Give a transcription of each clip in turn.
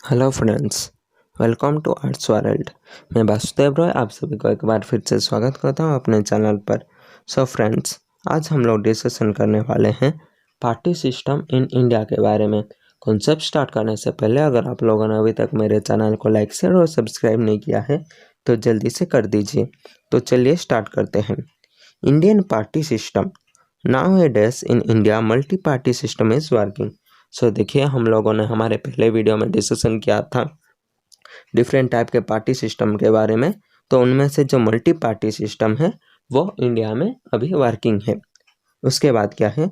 Hello friends, welcome to arts world. मैं वासुदेव रॉय आप सभी को एक बार फिर से स्वागत करता हूं अपने चैनल पर। सो फ्रेंड्स, आज हम लोग डिस्कशन करने वाले हैं पार्टी सिस्टम इन इंडिया के बारे में। कॉन्सेप्ट स्टार्ट करने से पहले अगर आप लोगों ने अभी तक मेरे चैनल को लाइक शेयर और सब्सक्राइब नहीं किया है तो जल्दी से कर दीजिए। तो चलिए स्टार्ट करते हैं। Indian party system. Nowadays in India multi party system is working. So देखिए, हम लोगों ने हमारे पहले वीडियो में डिस्कशन किया था डिफरेंट टाइप के पार्टी सिस्टम के बारे में। तो उनमें से जो मल्टी पार्टी सिस्टम है वो इंडिया में अभी वर्किंग है। उसके बाद क्या है,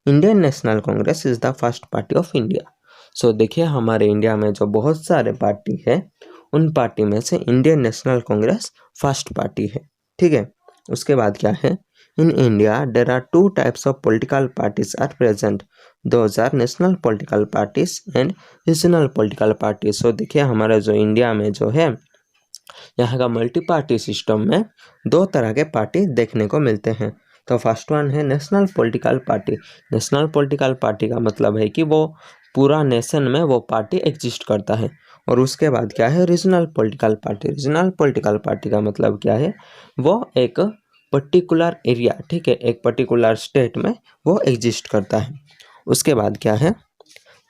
Indian National Congress is the first party of India. So देखिए, हमारे इंडिया में जो बहुत सारे पार्टी है उन पार्टी में से Indian National Congress first party है। ठीक है। उसके बाद क्या है, in India there are two types of political parties are present. Those are national political parties and regional political parties. So देखिए, हमारे जो इंडिया में जो है यहाँ का मल्टी पार्टी सिस्टम में दो तरह के पार्टी देखने को मिलते हैं। तो फर्स्ट वन है national political party. National political party का मतलब है कि वो पूरा नेशन में वो पार्टी एग्जिस्ट करता है। और उसके बाद क्या है, regional political party. Regional political party का मतलब क्या है, वो एक पर्टिकुलर एरिया, ठीक है, एक पर्टिकुलर स्टेट में वो एग्जिस्ट करता है। उसके बाद क्या है,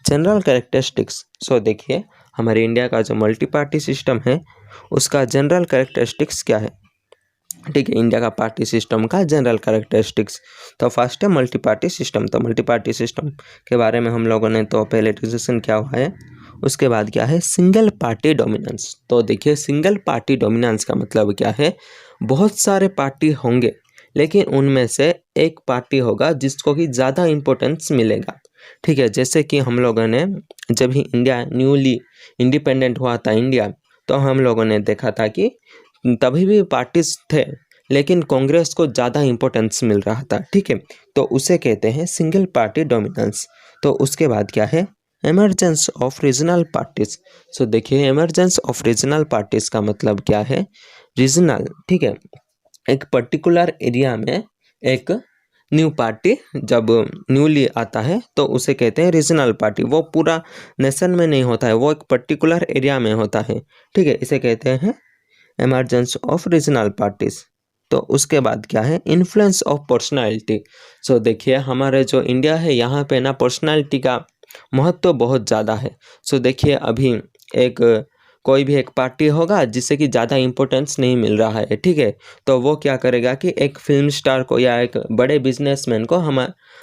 जनरल कैरेक्टरिस्टिक्स। सो देखिए, हमारे इंडिया का जो मल्टी पार्टी सिस्टम है उसका जनरल कैरेक्टरिस्टिक्स क्या है। ठीक है, इंडिया का पार्टी सिस्टम का जनरल कैरेक्टरिस्टिक्स। तो फर्स्ट है मल्टी पार्टी सिस्टम। तो मल्टी पार्टी सिस्टम के बारे में हम लोगों ने तो पहले डिस्कशन किया हुआ है। उसके बाद क्या है, सिंगल पार्टी डोमिनेंस। तो देखिए, सिंगल पार्टी डोमिनेंस का मतलब क्या है, बहुत सारे पार्टी होंगे लेकिन उनमें से एक पार्टी होगा जिसको कि ज़्यादा इम्पोर्टेंस मिलेगा। ठीक है, जैसे कि हम लोगों ने जब ही इंडिया न्यूली इंडिपेंडेंट हुआ था इंडिया, तो हम लोगों ने देखा था कि तभी भी पार्टीज थे लेकिन कांग्रेस को ज़्यादा इम्पोर्टेंस मिल रहा था। ठीक है, तो उसे कहते हैं सिंगल पार्टी डोमिनेंस। तो उसके बाद क्या है, emergence of regional parties. So देखिए, एमरजेंस ऑफ रीजनल पार्टीज का मतलब क्या है, रीजनल, ठीक है, एक पर्टिकुलर एरिया में एक न्यू पार्टी जब न्यूली आता है तो उसे कहते हैं रीजनल पार्टी। वो पूरा नेशन में नहीं होता है, वो एक पर्टिकुलर एरिया में होता है। ठीक है, इसे कहते हैं एमरजेंस ऑफ रीजनल पार्टीज। तो उसके बाद क्या है, इन्फ्लुएंस ऑफ पर्सनालिटी। सो देखिए, हमारे जो इंडिया है यहाँ पे ना पर्सनालिटी का महत्व बहुत ज़्यादा है। सो देखिए, अभी एक कोई भी एक पार्टी होगा जिसे कि ज़्यादा इम्पोर्टेंस नहीं मिल रहा है, ठीक है, तो वो क्या करेगा कि एक फिल्म स्टार को या एक बड़े बिजनेसमैन को हम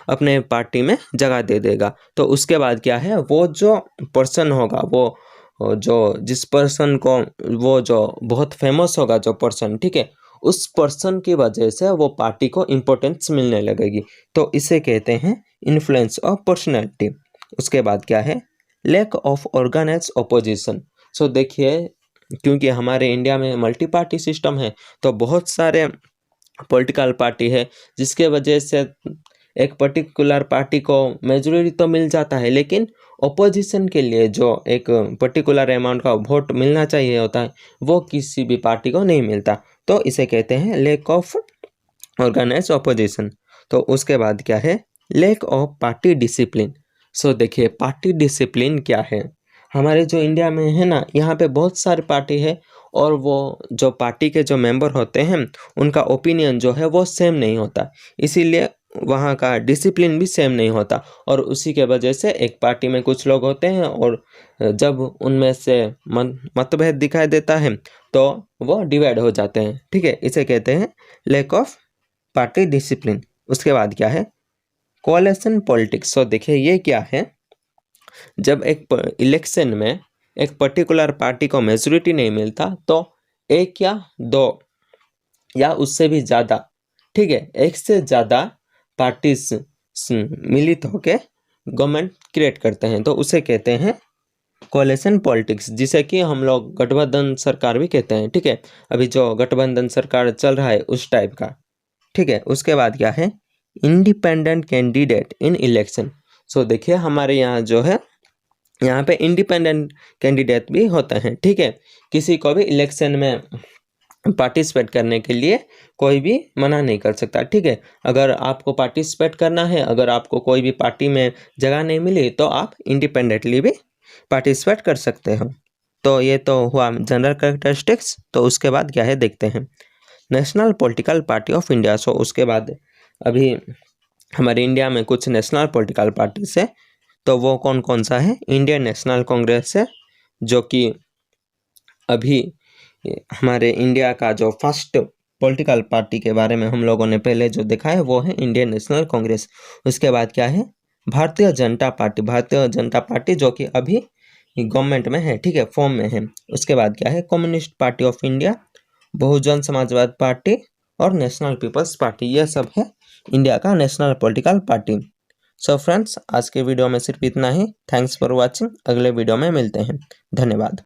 अपने पार्टी में जगह दे देगा। तो उसके बाद क्या है, वो जो पर्सन होगा, वो जो जिस पर्सन को वो जो बहुत फेमस होगा जो पर्सन, ठीक है, उस पर्सन की वजह से वो पार्टी को इम्पोर्टेंस मिलने लगेगी। तो इसे कहते हैं इन्फ्लुएंस ऑफ पर्सनैलिटी। उसके बाद क्या है, लैक ऑफ ऑर्गेनाइज ऑपोजिशन। सो देखिए, क्योंकि हमारे इंडिया में मल्टी पार्टी सिस्टम है तो बहुत सारे पॉलिटिकल पार्टी है जिसके वजह से एक पर्टिकुलर पार्टी को मेजॉरिटी तो मिल जाता है लेकिन ओपोजिशन के लिए जो एक पर्टिकुलर अमाउंट का वोट मिलना चाहिए होता है वो किसी भी पार्टी को नहीं मिलता। तो इसे कहते हैं लैक ऑफ ऑर्गेनाइज ऑपोजिशन। तो उसके बाद क्या है, लैक ऑफ पार्टी डिसिप्लिन। सो देखिए, पार्टी डिसिप्लिन क्या है, हमारे जो इंडिया में है ना, यहाँ पे बहुत सारे पार्टी है और वो जो पार्टी के जो मेंबर होते हैं उनका ओपिनियन जो है वो सेम नहीं होता, इसीलिए वहाँ का डिसिप्लिन भी सेम नहीं होता। और उसी के वजह से एक पार्टी में कुछ लोग होते हैं और जब उनमें से मतभेद दिखाई देता है तो वो डिवाइड हो जाते हैं। ठीक है, इसे कहते हैं लैक ऑफ पार्टी डिसिप्लिन। उसके बाद क्या है, कोएलिशन पॉलिटिक्स। तो देखिए, ये क्या है, जब एक इलेक्शन में एक पर्टिकुलर पार्टी को मेजॉरिटी नहीं मिलता तो एक या दो या उससे भी ज़्यादा, ठीक है, एक से ज़्यादा पार्टीज मिलित होकर गवर्नमेंट क्रिएट करते हैं तो उसे कहते हैं कोएलिशन पॉलिटिक्स, जिसे कि हम लोग गठबंधन सरकार भी कहते हैं। ठीक है, अभी जो गठबंधन सरकार चल रहा है उस टाइप का। ठीक है, उसके बाद क्या है, इंडिपेंडेंट कैंडिडेट इन इलेक्शन। सो देखिए, हमारे यहाँ जो है यहाँ पे इंडिपेंडेंट कैंडिडेट भी होते हैं। ठीक है, किसी को भी इलेक्शन में पार्टिसिपेट करने के लिए कोई भी मना नहीं कर सकता। ठीक है, अगर आपको पार्टिसिपेट करना है, अगर आपको कोई भी पार्टी में जगह नहीं मिली तो आप इंडिपेंडेंटली भी पार्टिसिपेट कर सकते हो। तो ये तो हुआ जनरल कैरेक्टरिस्टिक्स। तो उसके बाद क्या है देखते हैं, national political party of India. So उसके बाद अभी हमारे इंडिया में कुछ नेशनल पॉलिटिकल पार्टीज है, तो वो कौन कौन सा है? इंडियन नेशनल कांग्रेस है, जो कि अभी हमारे इंडिया का जो फर्स्ट पॉलिटिकल पार्टी के बारे में हम लोगों ने पहले जो देखा है वो है इंडियन नेशनल कांग्रेस। उसके बाद क्या है? भारतीय जनता पार्टी। भारतीय जनता पार्टी जो कि अभी गवर्नमेंट में है, ठीक है, फॉर्म में है। उसके बाद क्या है? कम्युनिस्ट पार्टी ऑफ इंडिया, बहुजन समाजवाद पार्टी और नेशनल पीपल्स पार्टी। यह सब है इंडिया का national political party. So friends, आज के वीडियो में सिर्फ इतना ही। Thanks for watching. अगले वीडियो में मिलते हैं। धन्यवाद।